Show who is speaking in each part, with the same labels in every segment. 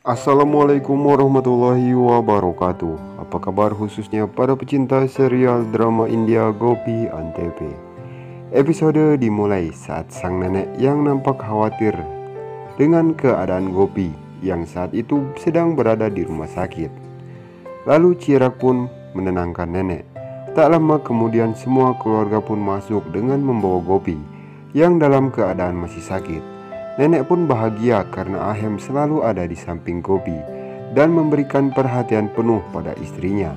Speaker 1: Assalamualaikum warahmatullahi wabarakatuh. Apa kabar khususnya para pecinta serial drama India Gopi Antv. Episode dimulai saat sang nenek yang nampak khawatir dengan keadaan Gopi yang saat itu sedang berada di rumah sakit. Lalu Chirak pun menenangkan nenek. Tak lama kemudian semua keluarga pun masuk dengan membawa Gopi yang dalam keadaan masih sakit. Nenek pun bahagia karena Ahem selalu ada di samping Gopi dan memberikan perhatian penuh pada istrinya.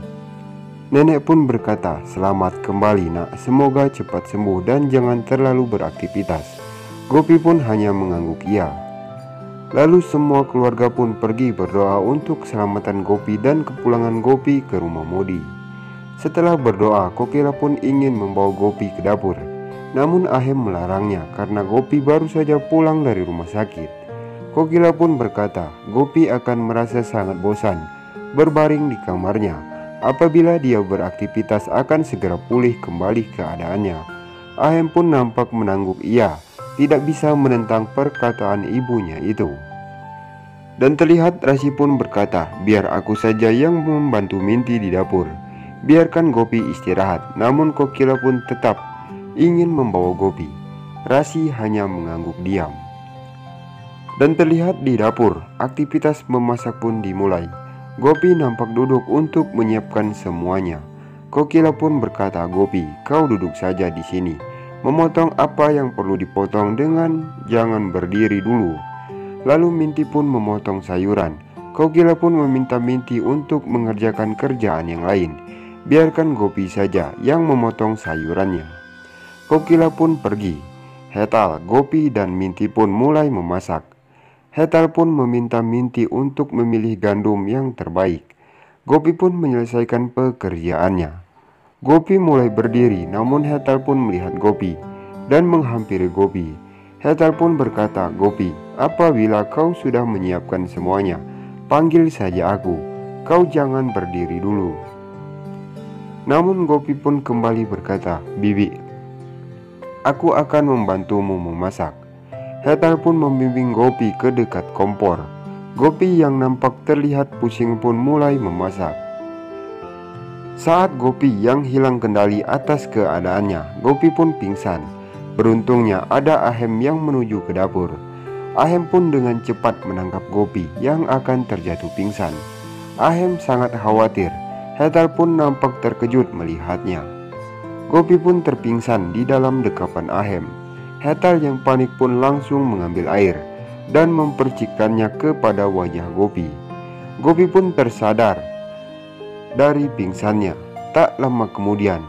Speaker 1: Nenek pun berkata, "Selamat kembali nak, semoga cepat sembuh dan jangan terlalu beraktivitas." Gopi pun hanya mengangguk iya. Lalu semua keluarga pun pergi berdoa untuk keselamatan Gopi dan kepulangan Gopi ke rumah Modi. Setelah berdoa, Kokila pun ingin membawa Gopi ke dapur. Namun Ahem melarangnya karena Gopi baru saja pulang dari rumah sakit. Kokila pun berkata Gopi akan merasa sangat bosan berbaring di kamarnya. Apabila dia beraktivitas akan segera pulih kembali keadaannya. Ahem pun nampak menangguk iya, tidak bisa menentang perkataan ibunya itu. Dan terlihat Rasi pun berkata, "Biar aku saja yang membantu Minti di dapur. Biarkan Gopi istirahat." Namun Kokila pun tetap ingin membawa Gopi. Rasi hanya mengangguk diam. Dan terlihat di dapur, aktivitas memasak pun dimulai. Gopi nampak duduk untuk menyiapkan semuanya. Kokila pun berkata, "Gopi, kau duduk saja di sini. Memotong apa yang perlu dipotong dengan jangan berdiri dulu." Lalu Minti pun memotong sayuran. Kokila pun meminta Minti untuk mengerjakan kerjaan yang lain. Biarkan Gopi saja yang memotong sayurannya. Kokila pun pergi. Hetal, Gopi dan Minti pun mulai memasak. Hetal pun meminta Minti untuk memilih gandum yang terbaik. Gopi pun menyelesaikan pekerjaannya. Gopi mulai berdiri, namun Hetal pun melihat Gopi dan menghampiri Gopi. Hetal pun berkata, "Gopi, apabila kau sudah menyiapkan semuanya, panggil saja aku. Kau jangan berdiri dulu." Namun Gopi pun kembali berkata, "Bibi, aku akan membantumu memasak." Hetal pun membimbing Gopi ke dekat kompor. Gopi yang nampak terlihat pusing pun mulai memasak. Saat Gopi yang hilang kendali atas keadaannya, Gopi pun pingsan. Beruntungnya ada Ahem yang menuju ke dapur. Ahem pun dengan cepat menangkap Gopi yang akan terjatuh pingsan. Ahem sangat khawatir. Hetal pun nampak terkejut melihatnya. Gopi pun terpingsan di dalam dekapan Ahem. Hetal yang panik pun langsung mengambil air dan mempercikkannya kepada wajah Gopi. Gopi pun tersadar dari pingsannya. Tak lama kemudian,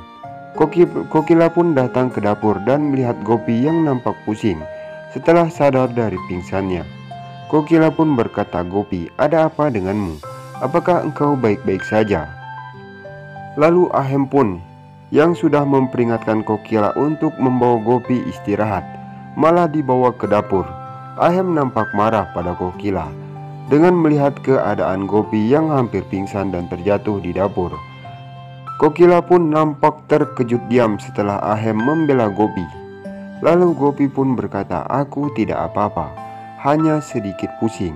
Speaker 1: Kokila pun datang ke dapur dan melihat Gopi yang nampak pusing setelah sadar dari pingsannya. Kokila pun berkata, "Gopi, ada apa denganmu? Apakah engkau baik-baik saja?" Lalu Ahem pun yang sudah memperingatkan Kokila untuk membawa Gopi istirahat malah dibawa ke dapur. Ahem nampak marah pada Kokila dengan melihat keadaan Gopi yang hampir pingsan dan terjatuh di dapur. Kokila pun nampak terkejut diam setelah Ahem membela Gopi. Lalu Gopi pun berkata, "Aku tidak apa-apa, hanya sedikit pusing."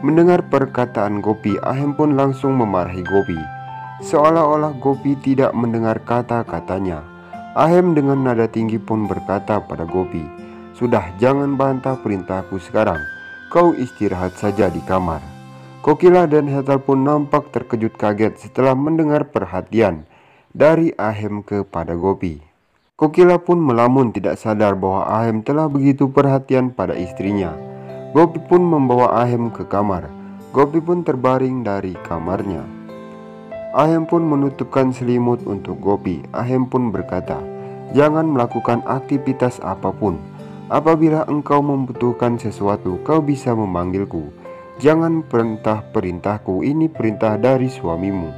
Speaker 1: Mendengar perkataan Gopi, Ahem pun langsung memarahi Gopi, seolah-olah Gopi tidak mendengar kata-katanya. Ahem dengan nada tinggi pun berkata pada Gopi, "Sudah, jangan bantah perintahku sekarang. Kau istirahat saja di kamar." Kokila dan Hetal pun nampak terkejut kaget setelah mendengar perhatian dari Ahem kepada Gopi. Kokila pun melamun tidak sadar bahwa Ahem telah begitu perhatian pada istrinya. Gopi pun membawa Ahem ke kamar. Gopi pun terbaring dari kamarnya. Ahem pun menutupkan selimut untuk Gopi. Ahem pun berkata, "Jangan melakukan aktivitas apapun. Apabila engkau membutuhkan sesuatu, kau bisa memanggilku. Jangan perintah-perintahku, ini perintah dari suamimu."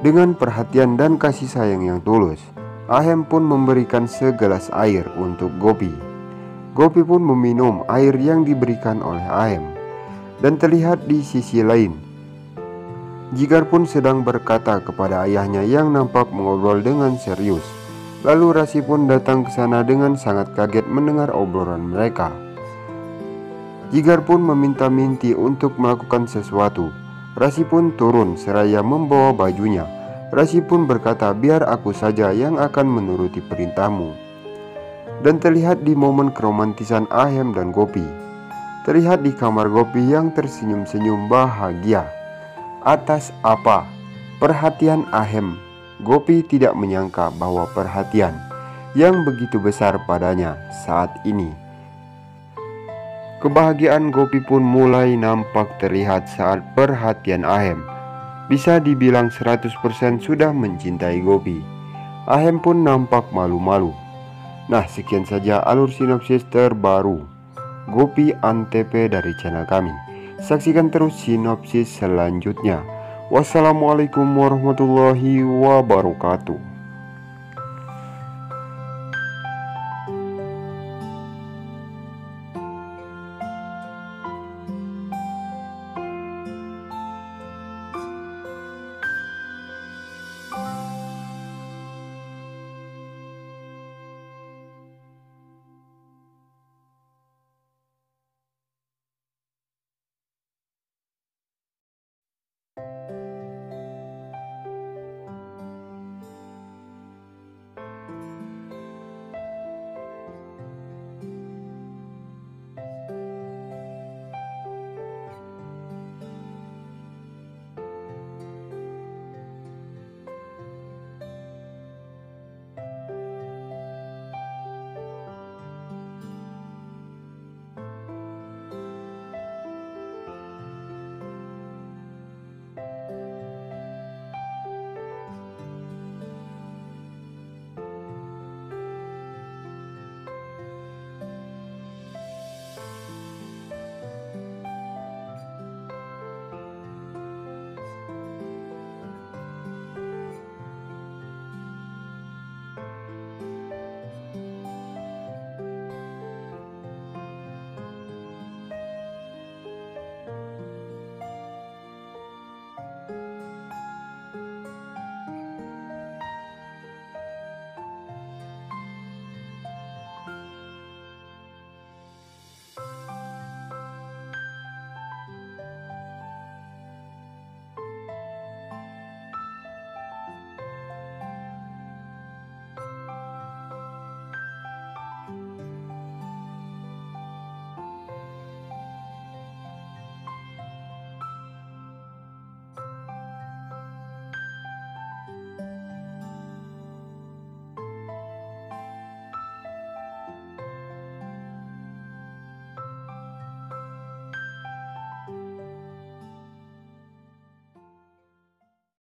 Speaker 1: Dengan perhatian dan kasih sayang yang tulus, Ahem pun memberikan segelas air untuk Gopi. Gopi pun meminum air yang diberikan oleh Ahem. Dan terlihat di sisi lain, Jigar pun sedang berkata kepada ayahnya yang nampak mengobrol dengan serius. Lalu Rasi pun datang ke sana dengan sangat kaget mendengar obrolan mereka. Jigar pun meminta Minty untuk melakukan sesuatu. Rasi pun turun seraya membawa bajunya. Rasi pun berkata, biar aku saja yang akan menuruti perintahmu. Dan terlihat di momen keromantisan Ahem dan Gopi. Terlihat di kamar Gopi yang tersenyum-senyum bahagia. Atas apa? Perhatian Ahem. Gopi tidak menyangka bahwa perhatian yang begitu besar padanya saat ini. Kebahagiaan Gopi pun mulai nampak terlihat saat perhatian Ahem. Bisa dibilang 100% sudah mencintai Gopi. Ahem pun nampak malu-malu. Nah, sekian saja alur sinopsis terbaru Gopi Antv dari channel kami. Saksikan terus sinopsis selanjutnya. Wassalamualaikum warahmatullahi wabarakatuh.